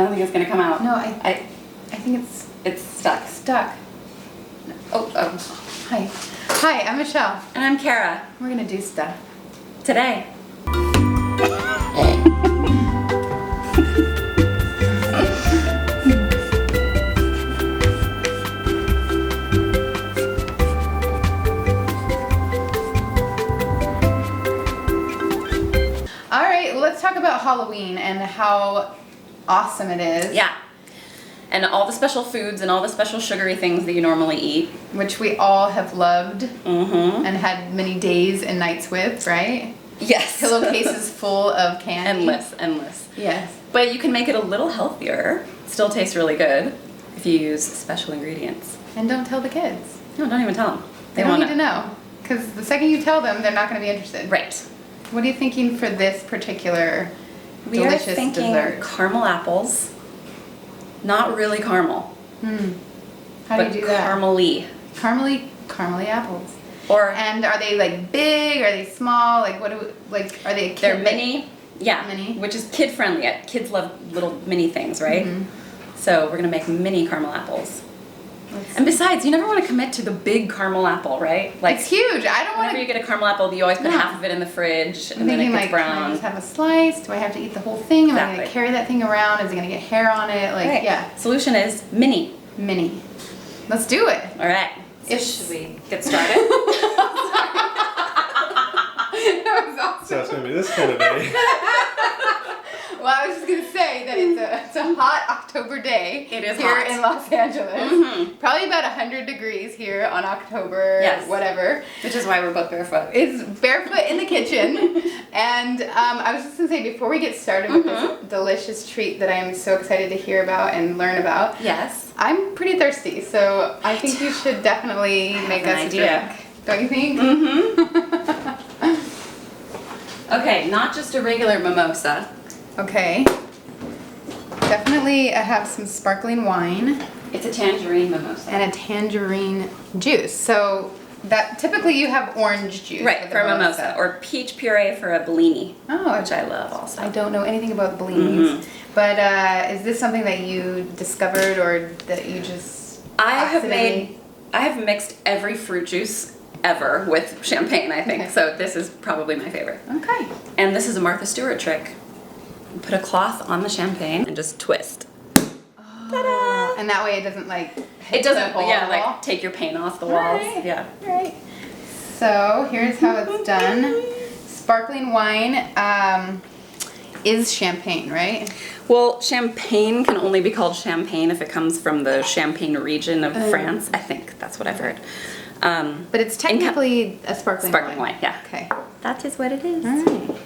don't think it's gonna come out. No, I think it's stuck. stuck. Oh. Hi. Hi, I'm Michelle. And I'm Cara. We're gonna do stuff. Today. All right, well, let's talk about Halloween and how awesome it is. Yeah. And all the special foods and all the special sugary things that you normally eat. Which we all have loved Mm-hmm. and had many days and nights with, right? Yes. Pillowcases full of candy. Endless. Yes. But you can make it a little healthier. Still tastes really good if you use special ingredients. And don't tell the kids. No, don't even tell them. They don't need to know. Because the second you tell them, they're not going to be interested. Right. What are you thinking for this particular We are delicious thinking dessert? caramel apples. Not really caramel. How do you do that? Caramely. Caramely apples. Or And are they like big? Are they small? Like what do like are they? they're mini. Yeah. Mini. Which is kid friendly. Kids love little mini things, right? So we're gonna make mini caramel apples. And besides, you never want to commit to the big caramel apple, right? Like It's huge. I don't want whenever to. you get a caramel apple, you always put No. half of it in the fridge, I'm and then it thinking gets like, can I brown. just have a slice? Do I have to eat the whole thing? Am I Exactly. gonna carry that thing around? Is it gonna get hair on it? Like Right. yeah, Solution is mini. mini. Let's do it. All right. So It's- should we get started? That was awesome. So it's going to be this kind of day. Well, I was just gonna say that it's a hot October day. It is here hot. in Los Angeles. Probably about 100 degrees here on October. Yes. Whatever. Which is why we're both barefoot. It's barefoot in the kitchen. And I was just gonna say before we get started with this delicious treat that I am so excited to hear about and learn about. Yes. I'm pretty thirsty, so I think you should definitely make an us idea. a drink. Don't you think? Okay, not just a regular mimosa. Okay. Definitely I have some sparkling wine. It's a tangerine mimosa. And a tangerine juice. So that typically you have orange juice. Right, with for a mimosa. Or peach puree for a Bellini, Oh, which I love also. I don't know anything about Bellinis. But is this something that you discovered or that you just I accidentally- have mixed every fruit juice ever with champagne, I think. Okay. So this is probably my favorite. Okay. And this is a Martha Stewart trick. Put a cloth on the champagne and just twist. Ta-da! And that way it doesn't like hit It doesn't, the whole yeah, wall? like take your paint off the walls. Alright. Yeah. Right. So here's how it's done. Sparkling wine is champagne, right? Well, champagne can only be called champagne if it comes from the Champagne region of France. I think that's what I've heard. But it's technically a sparkling wine, yeah. Okay. That is what it is. All right.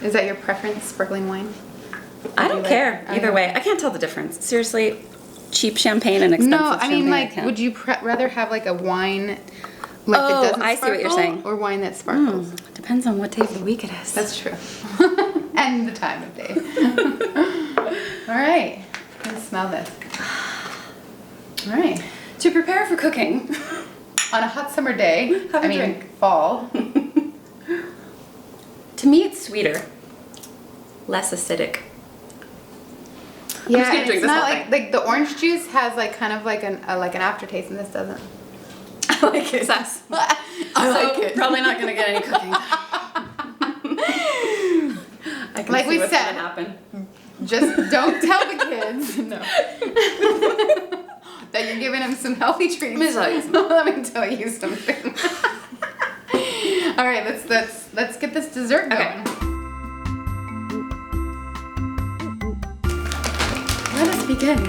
Is that your preference, sparkling wine? I you don't like- care either okay. way. I can't tell the difference. Seriously, cheap champagne and expensive No, I mean champagne, like, can't. would you rather have like a wine like Oh, that doesn't I see what you're sparkle, saying. or wine that sparkles? Depends on what day of the week it is. That's true. And the time of day. All right. Let's smell this. All right. To prepare for cooking. On a hot summer day, Have a I mean drink. fall. To me, it's sweeter, less acidic. Yeah, just gonna and drink it's this not whole like the orange juice has like kind of like an aftertaste, and this doesn't. I like it. I like it. Probably not gonna get any cooking. I can Like see we what's said. gonna happen. Just don't tell the kids. No. That you're giving them some healthy treats. Let me tell you something. All right, let's get this dessert going. Okay. Let us begin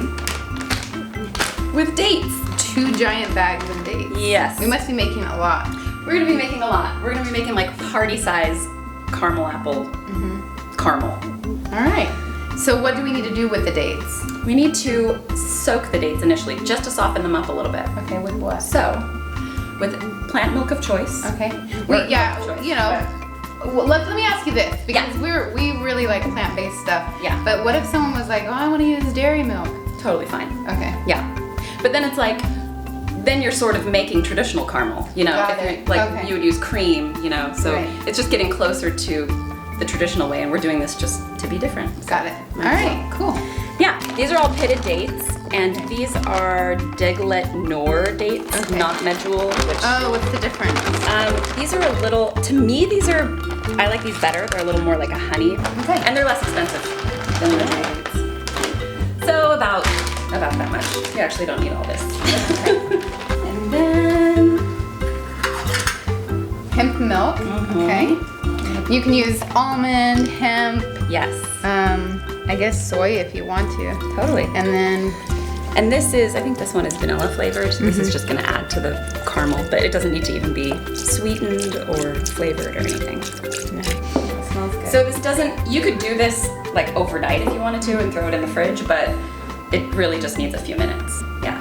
with dates. 2 giant bags of dates. Yes. We must be making a lot. We're gonna be making a lot. We're gonna be making like party size caramel apple caramel. All right. So what do we need to do with the dates? We need to soak the dates initially, just to soften them up a little bit. Okay, with what? So, with plant milk of choice. Okay. Or Yeah, milk of choice. you know. Well, let me ask you this, because we really like plant-based stuff. Yeah. But what if someone was like, oh, I want to use dairy milk? Totally fine. Okay. Yeah. But then it's like, then you're sort of making traditional caramel, you know? Got if it. you're- Like Okay. you would use cream, you know? So Right. it's just getting closer to the traditional way, and we're doing this just to be different. Got it. All right. Cool. Yeah. These are all pitted dates, and these are Deglet Noor dates, not Medjool. Which, oh, what's the difference? These are a little, to me, I like these better. They're a little more like a honey. Okay. And they're less expensive than the Medjool dates. So about that much. You actually don't need all this. And then hemp milk. Okay. You can use almond, hemp. Yes. I guess soy if you want to. Totally. And this is, I think this one is vanilla flavored. This is just going to add to the caramel, but it doesn't need to even be sweetened or flavored or anything. no, it smells good. So this doesn't, you could do this like overnight if you wanted to and throw it in the fridge, but it really just needs a few minutes. Yeah.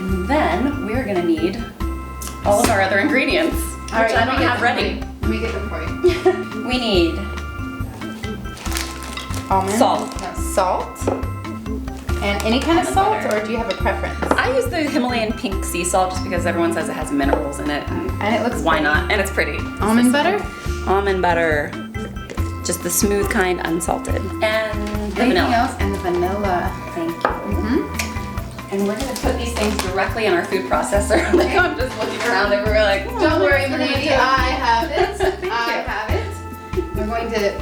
And then we're going to need all of our other ingredients, which I don't have ready. Let me get them for you. We need Almond. Salt. Salt. And any kind of Almond salt, butter. or do you have a preference? I use the Himalayan pink sea salt just because everyone says it has minerals in it. And it looks Why pretty. not? And it's pretty. Almond butter? Almond butter. Just the smooth kind, unsalted. And the Anything vanilla. else? And the vanilla. Thank you. And we're going to put these things directly in our food processor. Like, I'm just looking around everywhere like, Don't worry, Milady, I have it. Thank I you. have it. We're going to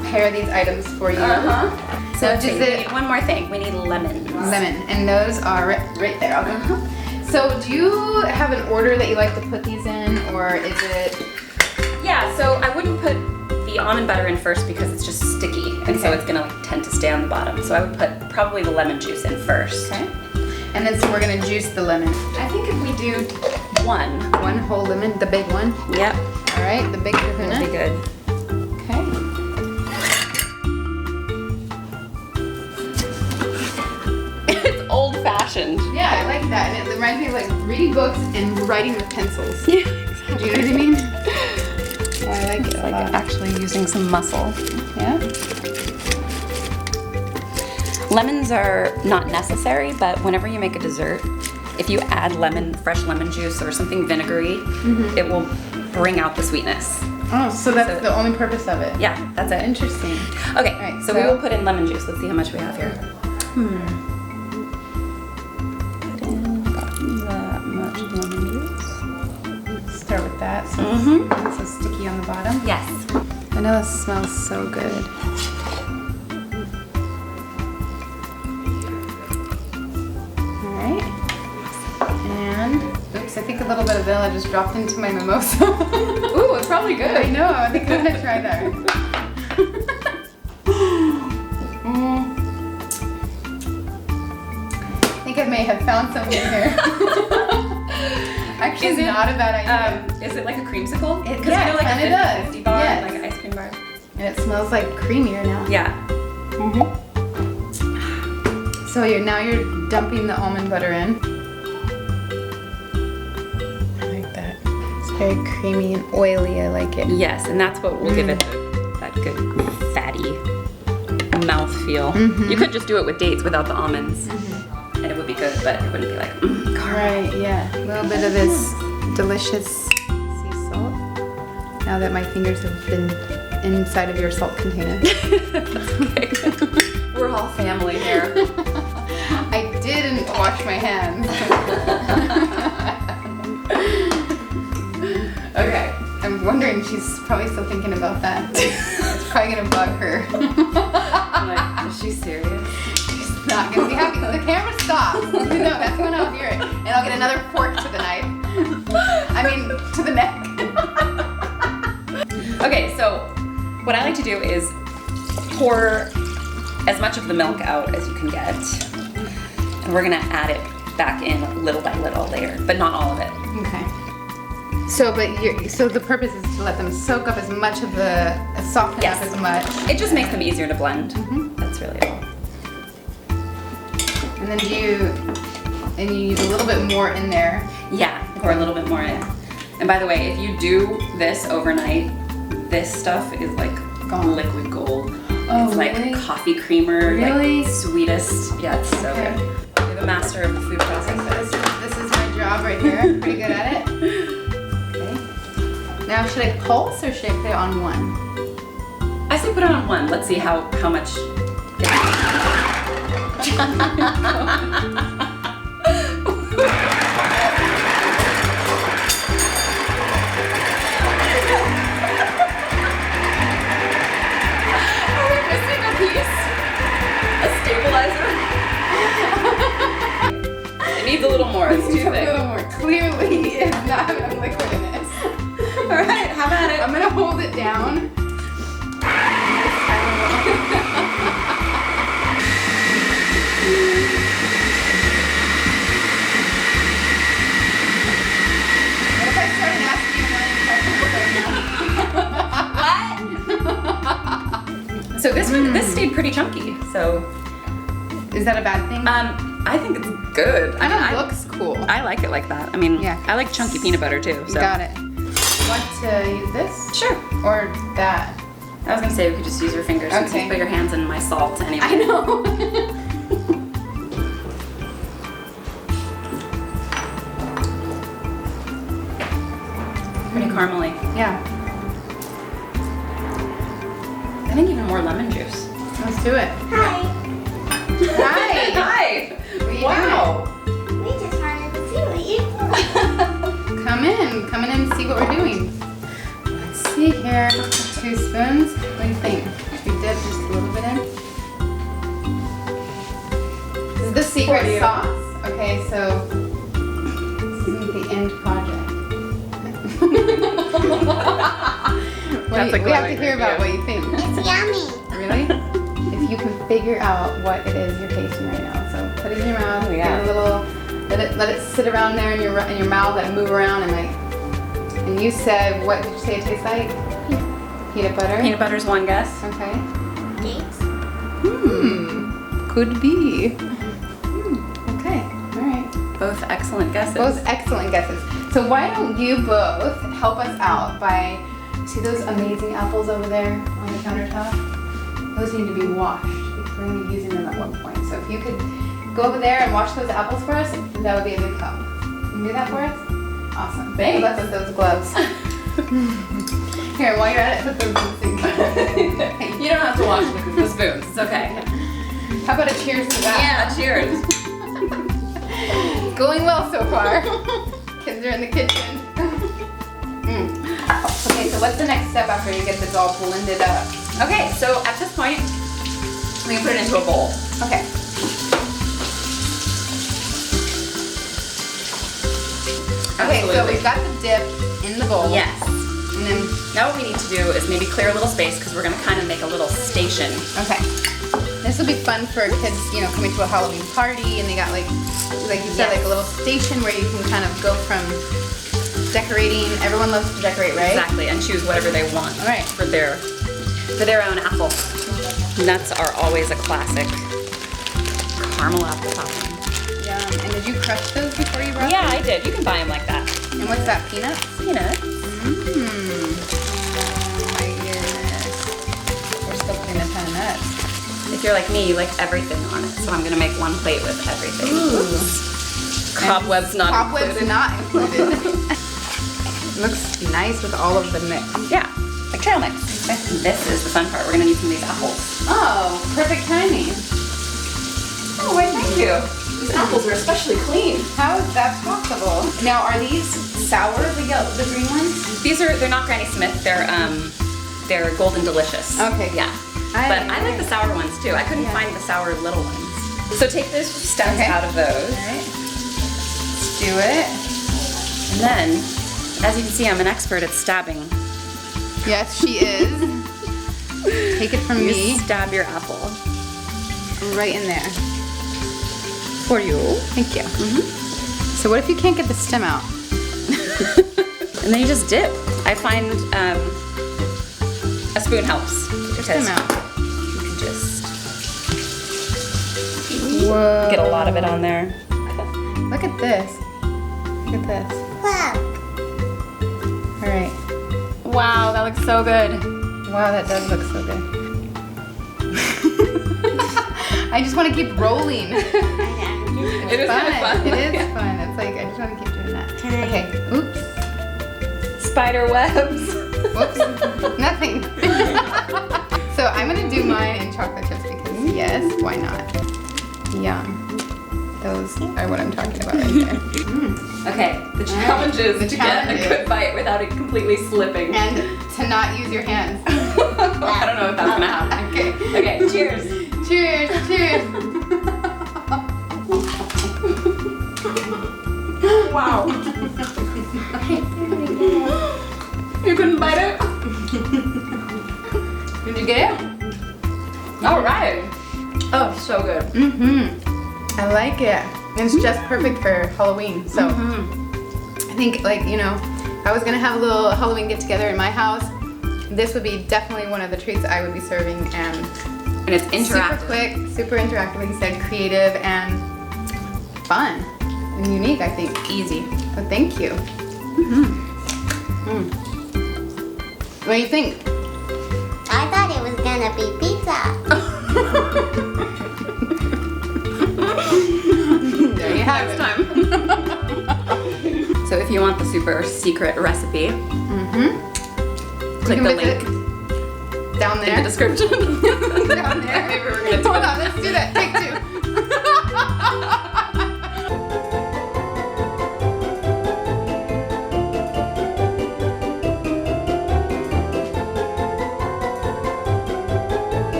prepare these items for you. So let's just see, we need one more thing. We need lemons. Lemon, and those are right there. Okay. So do you have an order that you like to put these in, or is it? Yeah, so I wouldn't put the almond butter in first because it's just sticky, and so Okay. it's gonna like tend to stay on the bottom. So I would put probably the lemon juice in first. Okay. And then so we're gonna juice the lemon. I think if we do one. One whole lemon, the big one. Yep. All right, the big That'll kahuna. be good. Okay. It's old fashioned. Yeah, I like that, and it reminds me of like reading books and writing with pencils. Yeah. Do you know what I mean? Yeah, I like it a Like lot. actually using some muscle. Yeah. Lemons are not necessary, but whenever you make a dessert, if you add fresh lemon juice or something vinegary, it will bring out the sweetness. Oh, so that's So- the only purpose of it. Yeah, that's it. Interesting. Okay, Alright, so we so- will put in lemon juice. Let's see how much we have here. Put in about that much lemon juice. Start with that. So it's so sticky on the bottom. Yes. Vanilla smells so good. All right. And oops, I think a little bit of vanilla just dropped into my mimosa. Ooh, it's probably good. I know. I think I'm gonna try that. I think I may have found something here. Actually, Is it, not a bad idea. Is it like a creamsicle? It- 'Cause yeah, you know, like it a kinda 50 does. bar, Yes. like an ice cream bar. And it smells like creamier now. Yeah. So now you're dumping the almond butter in. I like that. It's very creamy and oily. I like it. Yes, and that's what will give it that good fatty mouth feel. You could just do it with dates without the almonds, and it would be good, but it wouldn't be like, Cara. Right, yeah. A little bit of this delicious sea salt. Now that my fingers have been inside of your salt container. Okay. We're all family here. I didn't wash my hands. Okay. I'm wondering, she's probably still thinking about that. It's probably gonna bug her. I'm like, is she serious? She's not gonna be happy. The camera stops. No, that's when I'll hear it. And I'll get another fork to the knife. I mean, to the neck. Okay, so what I like to do is pour as much of the milk out as you can get. And we're gonna add it back in little by little later, but not all of it. Okay. So the purpose is to let them soak up as much of the, soften Yes. up as much. It just makes them easier to blend. That's really all. And then you use a little bit more in there. Yeah, pour a little bit more in. And by the way, if you do this overnight, this stuff is like Gone. liquid gold. Oh, It's like really? coffee creamer, Really? like sweetest. Yeah, it's so Okay. good. You're the master of the food processes. This is my job right here. Pretty good at it. Okay. Now should I pulse or should I put it on one? I say put it on one. Let's see how much. Missing a piece? A stabilizer? It needs a little more. It's too A thick. little more. Clearly, it's not enough liquid in it. All right, how about it? I'm gonna hold it down. What if I started asking a million questions right now? So this one, this stayed pretty chunky. So Is that a bad thing? I think it's good. Kind I of looks cool. I like it like that. I mean, Yeah. I like chunky peanut butter too. So. Got it. You want to use this? Sure. Or that? I was gonna say we could just use your fingers. You Okay. can put your hands in my salt anyway. I know. Pretty caramely. Yeah. I think even more lemon juice. Let's do it. Hi. Hi. Hi. What are you Wow. We just wanted to see what you're doing. doing? Come in and see what we're doing. Let's see here. 2 spoons. What do you think? Should we dip just a little bit in? This is the secret For you. sauce. Okay, so this isn't the end project. That's a we have to glowing hear about what review. you think. It's yummy. Really? If you can figure out what it is you're tasting right now, so put it in your mouth. Oh, yeah. Give it a little. Let it sit around there in your mouth. Let it move around and like. And you said, what did you say it tastes like? Peanut butter. Peanut butter's one guess. Okay. Dates. Could be. Okay. All right. Both excellent guesses. Both excellent guesses. So why don't you both help us out by see those amazing apples over there on the countertop? Those need to be washed because we're going to be using them at one point. So if you could go over there and wash those apples for us, that would be a good help. Can you do that for us? Awesome. Thanks. Good luck with those gloves. Here, while you're at it, put those in the sink. You don't have to wash with the spoons. It's okay. How about a cheers to that? Yeah, cheers. It's going well so far. Kids are in the kitchen. Okay, so what's the next step after you get this all blended up? Okay, so at this point, we can put it into a bowl. Okay. Okay, so Absolutely. we've got the dip in the bowl. Yes. And then, Now what we need to do is maybe clear a little space because we're going to kind of make a little station. okay. This will be fun for kids, coming to a Halloween party and they got like you said, Yes. like a little station where you can kind of go from decorating. Everyone loves to decorate, right? Exactly, and choose whatever they want All right. for their own apple. Nuts are always a classic. Caramel apple topping. Yeah. And did you crush those before you brought Yeah, them? I did. You can buy them like that. And what's that, peanuts? Peanuts. Mmm. Oh my goodness. We're still putting a ton of nuts. If you're like me, you like everything on it. So I'm gonna make one plate with everything. Ooh. Cobwebs not Cobwebs included. not included. Looks nice with all of the mix. Yeah, like trail mix. This is the fun part. We're gonna need some of these apples. Oh, perfect timing. Oh, wait, thank you. These apples are especially clean. How is that possible? Now, are these sour, the green ones? They're not Granny Smith. They're Golden Delicious. Okay. Yeah. But I like the sour ones too. I couldn't find the sour little ones. So take those stems Okay. out of those. All right. Let's do it. And then, as you can see, I'm an expert at stabbing. Yes, she is. Take it from You me. stab your apple. Right in there. For you. Thank you. So what if you can't get the stem out? And then you just dip. I find a spoon helps. Stem out. You can just Whoa. get a lot of it on there. Look at this. Look at this. Wow. All right. Wow, that looks so good. Wow, that does look so good. I just want to keep rolling. It is kind of fun. It is fun. It's like I just want to keep doing that. Can I- Okay. Oops. Spider webs. Whoops. Nothing. So I'm gonna do mine in chocolate chips because yes, why not? Yum. Those are what I'm talking about right there. Okay, the challenge is The to challenge get a is- good bite without it completely slipping. And to not use your hands. I don't know if that's gonna happen. Okay. Okay, cheers. Cheers, cheers. Wow. You couldn't bite it? Did you get it? All right. Oh, so good. I like it. It's just perfect for Halloween. So I think, like, you know, I was gonna have a little Halloween get together in my house. This would be definitely one of the treats I would be serving, and And it's interactive. super quick, super interactive, like you said, creative and fun and unique, I think. Easy. So thank you. What do you think? I thought it was gonna be pizza. There you have Next it. time. So if you want the super secret recipe, click You the can link visit down in the there. description. Down there. Maybe we're gonna do Hold it. on, let's do that. Take two.